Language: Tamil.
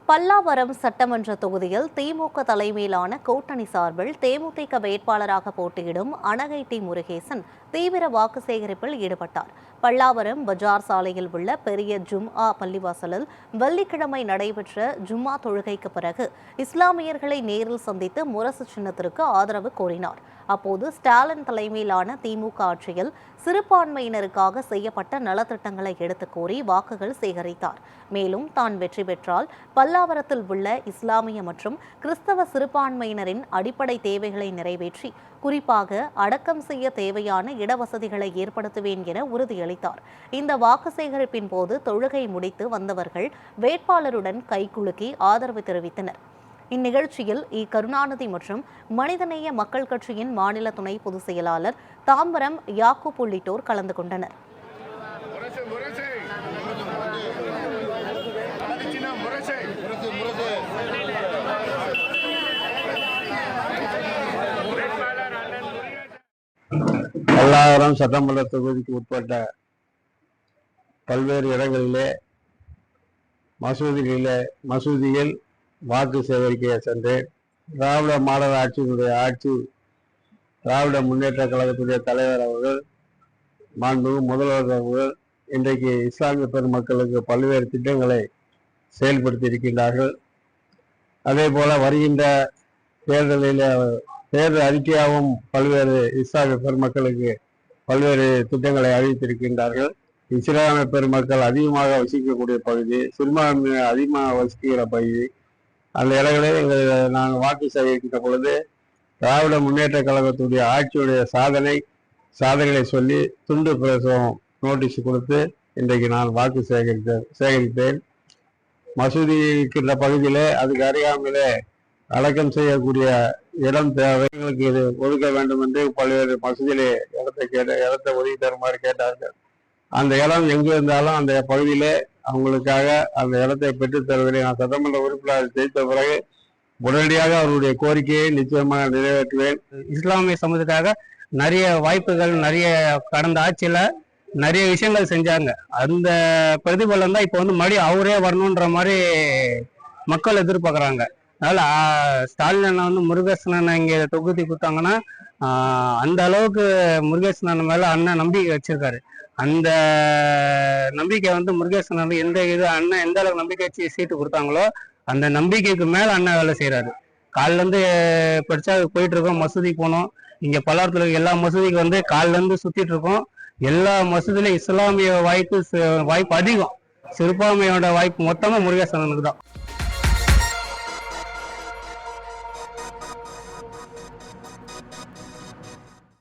பல்லாவரம் சட்டமன்ற தொகுதியில் திமுக தலைமையிலான கூட்டணி சார்பில் தேமுதிக வேட்பாளராக போட்டியிடும் அனகை டி முருகேசன் தீவிர வாக்கு சேகரிப்பில் ஈடுபட்டார். பல்லாவரம் பஜார் சாலையில் உள்ள பெரிய ஜும்ஆ பள்ளிவாசலில் வெள்ளிக்கிழமை நடைபெற்ற ஜும்மா தொழுகைக்கு பிறகு இஸ்லாமியர்களை நேரில் சந்தித்து முரசு சின்னத்திற்கு ஆதரவு கோரினார். அப்போது ஸ்டாலின் தலைமையிலான திமுக ஆட்சியில் சிறுபான்மையினருக்காக செய்யப்பட்ட நலத்திட்டங்களை எடுத்துக் கூறி வாக்குகள் சேகரித்தார். மேலும் தான் வெற்றி பெற்றால் பல்லாவரத்தில் உள்ள இஸ்லாமிய மற்றும் கிறிஸ்தவ சிறுபான்மையினரின் அடிப்படை தேவைகளை நிறைவேற்றி குறிப்பாக அடக்கம் செய்ய தேவையான இடவசதிகளை ஏற்படுத்துவேன் என உறுதியளித்தார். இந்த வாக்கு சேகரிப்பின் போது தொழுகை முடித்து வந்தவர்கள் வேட்பாளருடன் கைகுலுக்கி ஆதரவு தெரிவித்தனர். இந்நிகழ்ச்சியில் கருணாநிதி மற்றும் மனிதநேய மக்கள் கட்சியின் மாநில துணை பொதுச் செயலாளர் தாம்பரம் யாக்கூப் உள்ளிட்டோர் கலந்து கொண்டனர். பல்லாவரம் சட்டமன்ற தொகுதிக்கு உட்பட்ட பல்வேறு இடங்களிலே மசூதியில் வாக்கு சேகரிக்க சென்றேன். திராவிட மாடல் ஆட்சி திராவிட முன்னேற்ற கழகத்துடைய தலைவர் அவர்கள், மாண்புமிகு முதல்வர் அவர்கள் இன்றைக்கு இஸ்லாமிய பெருமக்களுக்கு பல்வேறு திட்டங்களை செயல்படுத்தி இருக்கின்றார்கள். அதே போல வருகின்ற தேர்தல் அறிக்கையாகவும் பல்வேறு இஸ்லாமிய பெருமக்களுக்கு பல்வேறு திட்டங்களை அறிவித்திருக்கின்றார்கள். இஸ்லாமிய பெருமக்கள் அதிகமாக வசிக்கக்கூடிய பகுதி, சிறுபான்மையினர் அதிகமாக வசிக்கிற பகுதி, அந்த இடங்களில் நாங்கள் வாக்கு சேகரிக்கின்ற பொழுது திராவிட முன்னேற்ற கழகத்துடைய ஆட்சியுடைய சாதனைகளை சொல்லி துண்டு பிரசுரம் நோட்டீஸ் கொடுத்து இன்றைக்கு நான் வாக்கு சேகரித்தேன். மசூதி இருக்கின்ற பகுதியிலே அதுக்கு அருகாமையிலே அடக்கம் செய்யக்கூடிய இடம் தேவைகளுக்கு இது ஒதுக்க வேண்டும் என்று பல்வேறு மசூதியிலே இடத்தை ஒதுக்கி தருமாறு கேட்டார்கள். அந்த இடம் எங்கு இருந்தாலும் அந்த பகுதியிலே அவங்களுக்காக அந்த இடத்தை பெற்றுத் தருவதை நான் சட்டமன்ற உறுப்பினர் ஜெயித்த பிறகு உடனடியாக அவருடைய கோரிக்கையை நிச்சயமாக நிறைவேற்றுவேன். இஸ்லாமிய சமூகத்துக்காக நிறைய வாய்ப்புகள், நிறைய கடந்த ஆட்சியில நிறைய விஷயங்கள் செஞ்சாங்க. அந்த பிரதிபலன் தான் இப்போ மறுபடியும் அவரே வரணுன்ற மாதிரி மக்கள் எதிர்பார்க்குறாங்க. அதனால ஸ்டாலின் அண்ணா முருகேசன் இங்கே தொகுதி கொடுத்தாங்கன்னா அந்த அளவுக்கு முருகேசன் மேல அண்ணன் நம்பிக்கை வச்சிருக்காரு. அந்த நம்பிக்கை முருகேசன் அண்ணன் எந்த அளவுக்கு நம்பிக்கை வச்சு சீட்டு கொடுத்தாங்களோ அந்த நம்பிக்கைக்கு மேல அண்ணன் வேலை செய்யறாரு. காலில இருந்து படிச்சா போயிட்டு இருக்கோம், மசூதிக்கு போனோம். இங்க பல்லாரத்துல எல்லா மசூதிக்கு காலில இருந்து சுத்திட்டு இருக்கோம். எல்லா மசூதியிலும் இஸ்லாமிய வாய்ப்பு அதிகம், சிறுபான்மையோட வாய்ப்பு மொத்தமா முருகேசனுக்கு தான்.